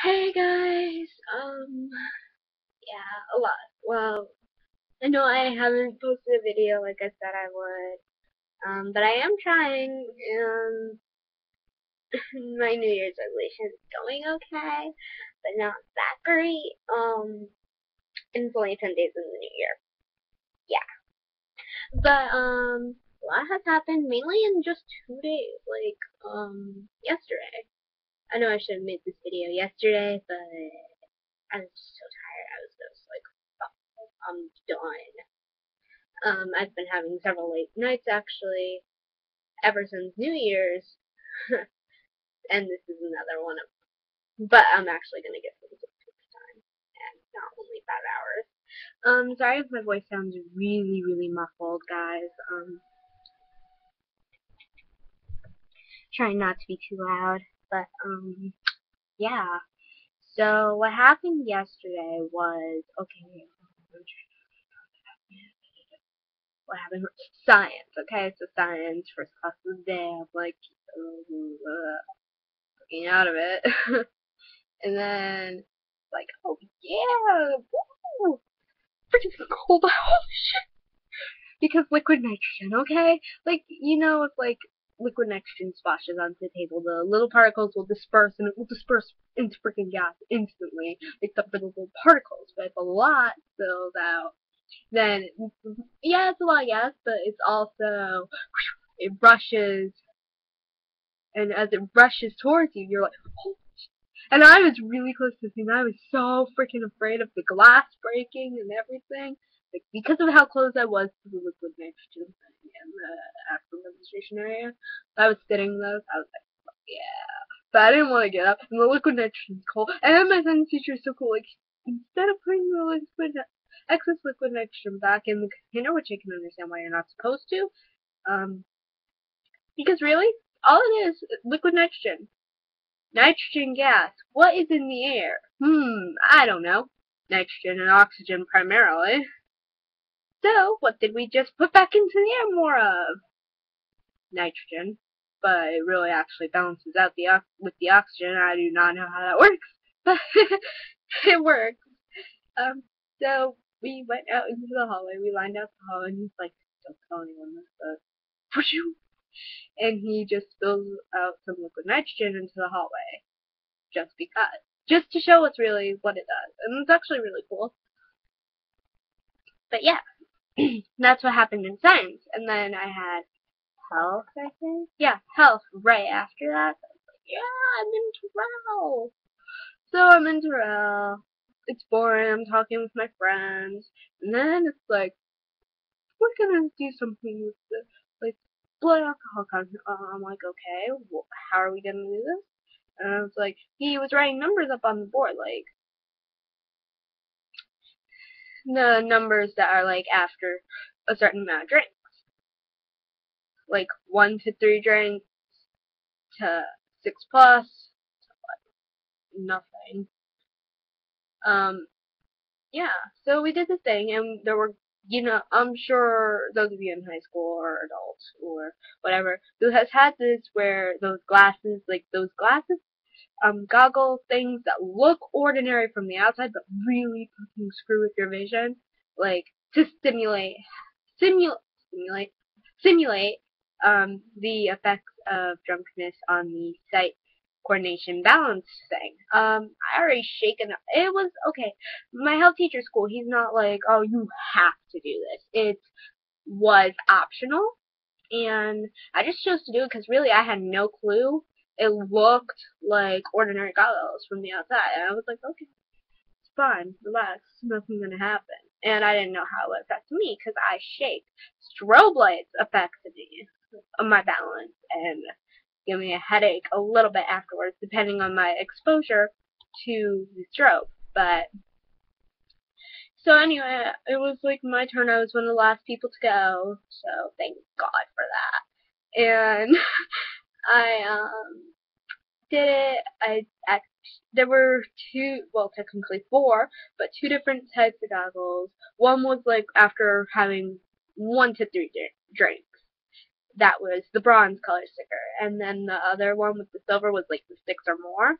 Hey guys, yeah, a lot. Well, I know I haven't posted a video like I said I would, but I am trying, and my New Year's resolution is going okay, but not that great. And it's only 10 days in the New Year. Yeah, but a lot has happened, mainly in just 2 days, like, yesterday. I know I should have made this video yesterday, but I was so tired. I was just like, I'm done. I've been having several late nights actually ever since New Year's, and this is another one of them. But I'm actually gonna get some sleep this time, and not only 5 hours. Sorry if my voice sounds really, really muffled, guys. Trying not to be too loud, but yeah. So what happened yesterday was okay. What happened? Science. Okay, so science first class of the day. I'm like, getting out of it. And then, like, oh yeah, woo, freaking cold, holy shit. Because liquid nitrogen, okay? Like, if like liquid nitrogen splashes onto the table, the little particles will disperse and it will disperse into freaking gas instantly, except for the little particles. But if a lot spills out, then, yeah, it's a lot of gas, but it's also, it rushes, and as it rushes towards you, you're like, oh. And I was really close to seeing. I was so freaking afraid of the glass breaking and everything, like because of how close I was to the liquid nitrogen thing in the actual demonstration area. I was sitting those. I was like, yeah, but I didn't want to get up. And the liquid nitrogen's cold. And my science teacher is so cool. Like instead of putting the excess liquid nitrogen back in the container, which I can understand why you're not supposed to, um, because really, all it is liquid nitrogen. Nitrogen gas. What is in the air? I don't know. Nitrogen and oxygen primarily. So, what did we just put back into the air more of? Nitrogen. But it really actually balances out with the oxygen. I do not know how that works, but it works. Um, so we went out into the hallway. We lined out the hallway, and he's like, "Don't tell anyone this, but and he just spills out some liquid nitrogen into the hallway. Just because. Just to show us really what it does. And it's actually really cool. But yeah, that's what happened in science. And then I had health, I think. Yeah, health right after that. I was like, yeah, I'm in Terrell. So I'm in Terrell. It's boring. I'm talking with my friends. And then it's like, we're gonna do something with the, like, blood alcohol content. I'm like, okay, well, how are we gonna do this? And I was like, he was writing numbers up on the board, like, the numbers that are like after a certain amount of drinks, like 1 to 3 drinks to 6 plus, nothing. Um, yeah. So we did the thing, and there were, I'm sure those of you in high school or adults or whatever who has had this, where those glasses, goggle things that look ordinary from the outside, but really fucking screw with your vision, like to simulate, simulate, simulate the effects of drunkenness on the sight coordination balance thing. I already shaken up. It was okay. My health teacher school, he's not like, oh, you have to do this. It was optional, and I just chose to do it because really I had no clue. It looked like ordinary goggles from the outside, and I was like, okay, it's fine, relax, nothing's gonna happen. And I didn't know how it would affect me because I shake. Strobe lights affected me, my balance, and give me a headache a little bit afterwards, depending on my exposure to the strobe. But so anyway, it was like my turn. I was one of the last people to go, so thank God for that. And I did it. There were two, well, technically four, but two different types of goggles. One was like after having 1 to 3 drinks. That was the bronze color sticker, and then the other one with the silver was like the 6 or more.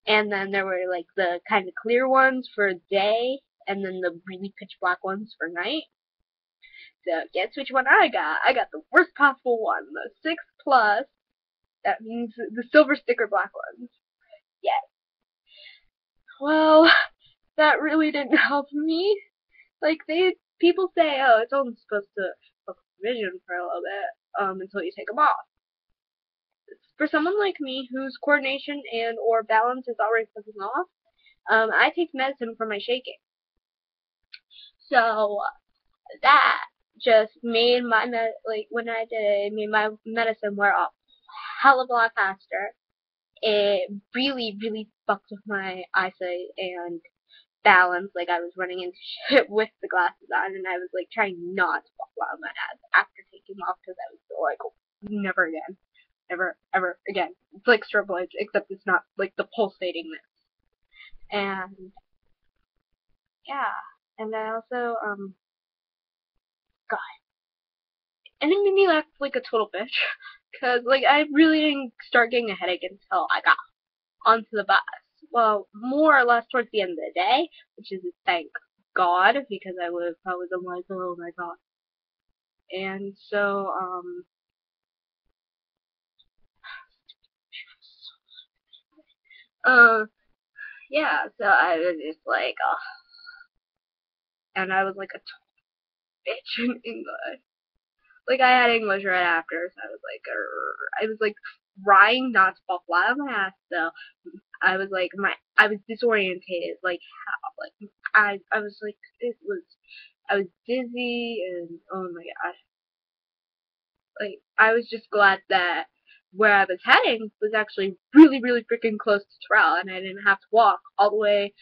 And then there were like the kind of clear ones for day, and then the really pitch black ones for night. So guess which one I got? I got the worst possible one, the 6 Plus. That means the silver sticker black ones. Yes. Well, that really didn't help me. Like people say, oh, it's only supposed to help vision for a little bit, until you take them off. For someone like me whose coordination and or balance is already fucking off, I take medicine for my shaking. So that just made my when I did it, it made my medicine wear off hell of a lot faster. It really, really fucked with my eyesight and balance. Like I was running into shit with the glasses on, and I was like trying not to fall out of my ass after taking them off because I was still like, oh, never again, never, ever again. It's like strobe lights, except it's not like the pulsatingness. And yeah, and I also God, and it made me laugh like a total bitch. Cause like I really didn't start getting a headache until I got onto the bus. Well, more or less towards the end of the day, which is thank God, because I would have probably been like, oh my God. And so, uh, yeah, so I was just like, oh, and I was like a bitch in English. Like I had English right after, so I was like, I was like trying not to fall flat on my ass. So I was like, I was disorientated. Like how? Like I was like, I was dizzy, and oh my god, like I was just glad that where I was heading was actually really, really freaking close to Terrell, and I didn't have to walk all the way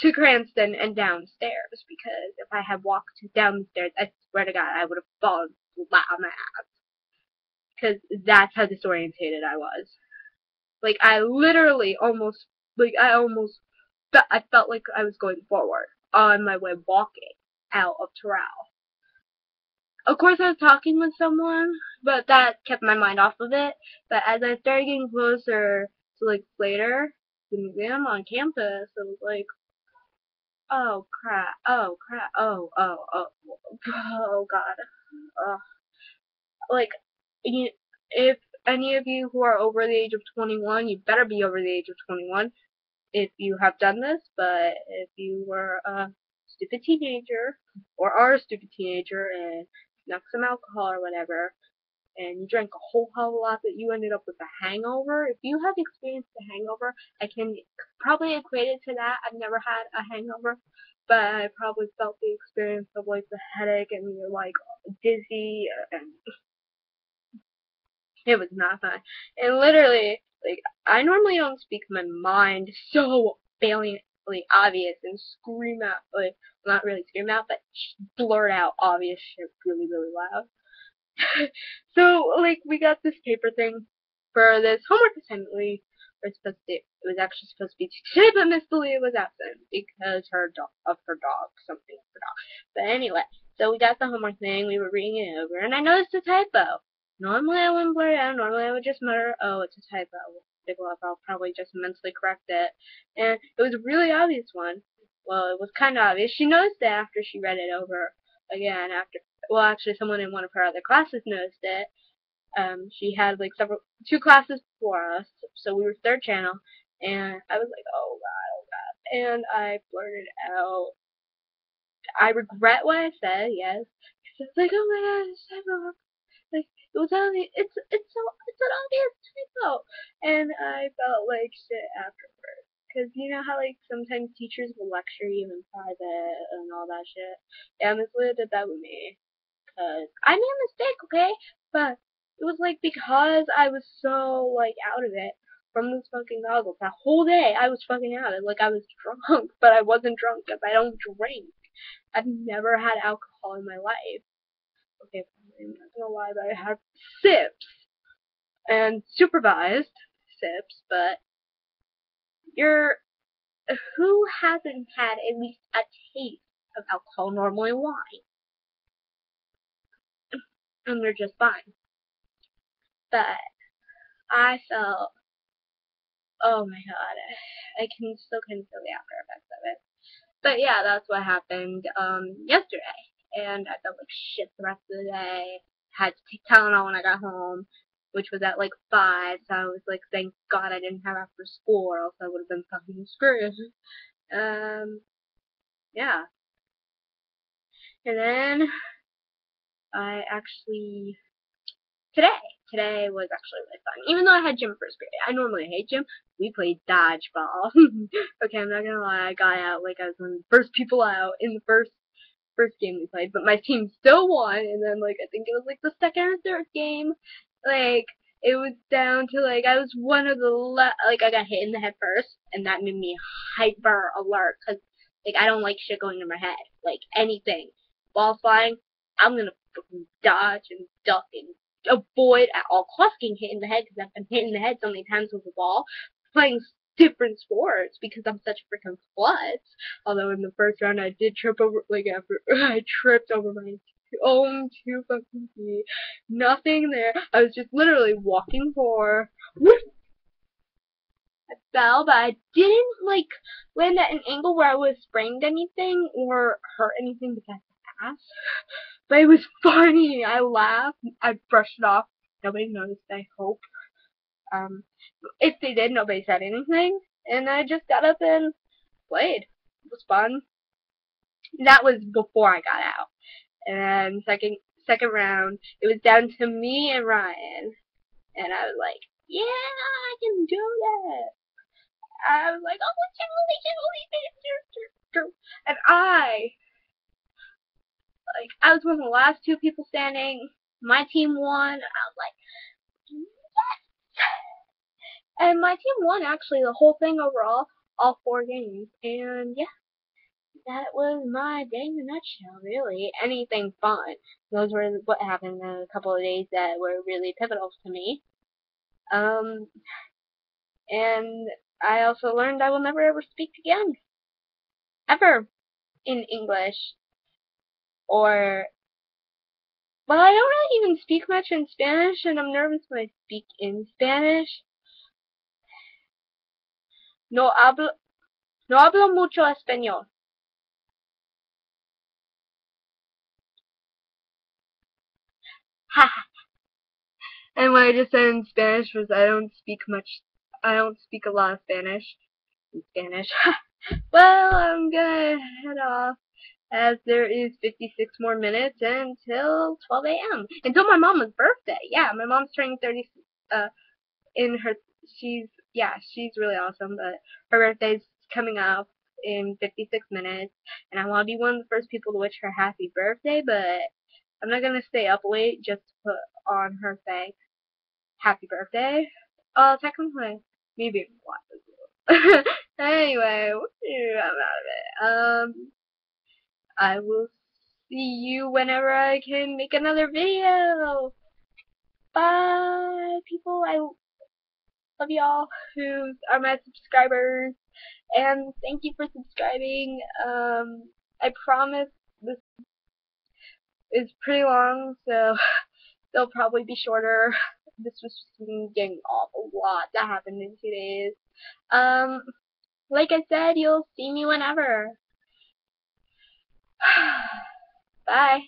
to Cranston and downstairs, because if I had walked down the stairs, I swear to God, I would have fallen flat on my ass, because that's how disorientated I was. Like I literally almost, I felt like I was going forward on my way walking out of Terrell. Of course, I was talking with someone, but that kept my mind off of it. But as I started getting closer to like later, the museum on campus, it was like, oh crap, oh crap, oh god, uh, like, you, if any of you who are over the age of 21, you better be over the age of 21 if you have done this. But if you were a stupid teenager or are a stupid teenager and snuck some alcohol or whatever, and you drank a whole hell of a lot that you ended up with a hangover. If you have experienced a hangover, I can probably equate it to that. I've never had a hangover, but I probably felt the experience of like the headache and you're like dizzy, and it was not fun. And literally, like I normally don't speak my mind so valiantly obvious and scream out, like not really scream out, but blurt out obvious shit really, really loud. So, like, we got this paper thing for this homework assignment we were supposed to do. It was actually supposed to be today, but Miss Delia was absent because her dog, something of her dog. But anyway, so we got the homework thing, we were reading it over, and I noticed a typo. Normally I wouldn't blurt it out, normally I would just mutter, oh, it's a typo. I'll probably just mentally correct it. And it was a really obvious one. Well, it was kind of obvious. She noticed it after she read it over again, after, well, actually someone in one of her other classes noticed it. She had like two classes before us, so we were third channel, and I was like, oh god, oh god, and I blurted out, I regret what I said, yes, because it's like, oh my god, it's typo, like, it was only, it's an obvious typo, and I felt like shit afterwards. Cause you know how like sometimes teachers will lecture you in private and all that shit. Yeah, Miss Leah did that with me. Cause I made a mistake, okay? But it was like because I was so like out of it from those fucking goggles. That whole day I was fucking out of it. Like I was drunk, but I wasn't drunk because I don't drink. I've never had alcohol in my life. Okay, I'm not gonna lie, but I had sips and supervised sips. But you're who hasn't had at least a taste of alcohol, normally wine, and they're just fine. But I felt Oh my god, I can still kind of feel the after effects of it. But yeah, that's what happened yesterday, and I felt like shit the rest of the day. Had to take Tylenol when I got home, which was at like 5. So I was like, thank God I didn't have after school, or else I would have been fucking screwed. Um, yeah, and then I actually today. Today was actually really fun. Even though I had gym first period. I normally hate gym. We played dodgeball. Okay, I'm not gonna lie, I got out like I was one of the first people out in the first game we played, but my team still won, and then like I think it was like the second or third game, like it was down to like I was one of the like I got hit in the head first, and that made me hyper alert because like I don't like shit going in my head, like anything, ball flying, I'm gonna fucking dodge and duck and avoid at all costs getting hit in the head because I've been hit in the head so many times with a ball playing different sports because I'm such a freaking klutz. Although in the first round I did trip over, like after I tripped over my own 2 fucking feet. Nothing there. I was just literally walking for. I fell, but I didn't like land at an angle where I was sprained anything or hurt anything besides the ass. But it was funny. I laughed. I brushed it off. Nobody noticed, I hope. Um, if they did, nobody said anything. And I just got up and played. It was fun. That was before I got out. And second round, it was down to me and Ryan. And I was like, yeah, I can do that. I was like, holy shit. And I was one of the last 2 people standing. My team won. I was like, and my team won actually the whole thing overall, all 4 games. And yeah, that was my day in a nutshell, really. Anything fun. Those were what happened in a couple of days that were really pivotal to me. Um, and I also learned I will never ever speak again. Ever. In English. Or, well, I don't really even speak much in Spanish, and I'm nervous when I speak in Spanish. No hablo, no hablo mucho español. And what I just said in Spanish was I don't speak a lot of Spanish. In Spanish. Well, I'm gonna head off as there is 56 more minutes until 12 a.m. Until my mama's birthday. Yeah, my mom's turning 30, in her, she's really awesome, but her birthday's coming up in 56 minutes, and I want to be one of the first people to wish her happy birthday, but I'm not gonna stay up late just to put on her thing happy birthday. Technically, maybe what? Anyway, I'm out of it. I will see you whenever I can make another video. Bye, people. I love y'all who are my subscribers, and thank you for subscribing. I promise this is pretty long, so they'll probably be shorter. This was just me getting off a lot that happened in 2 days. Um, like I said, you'll see me whenever. Bye.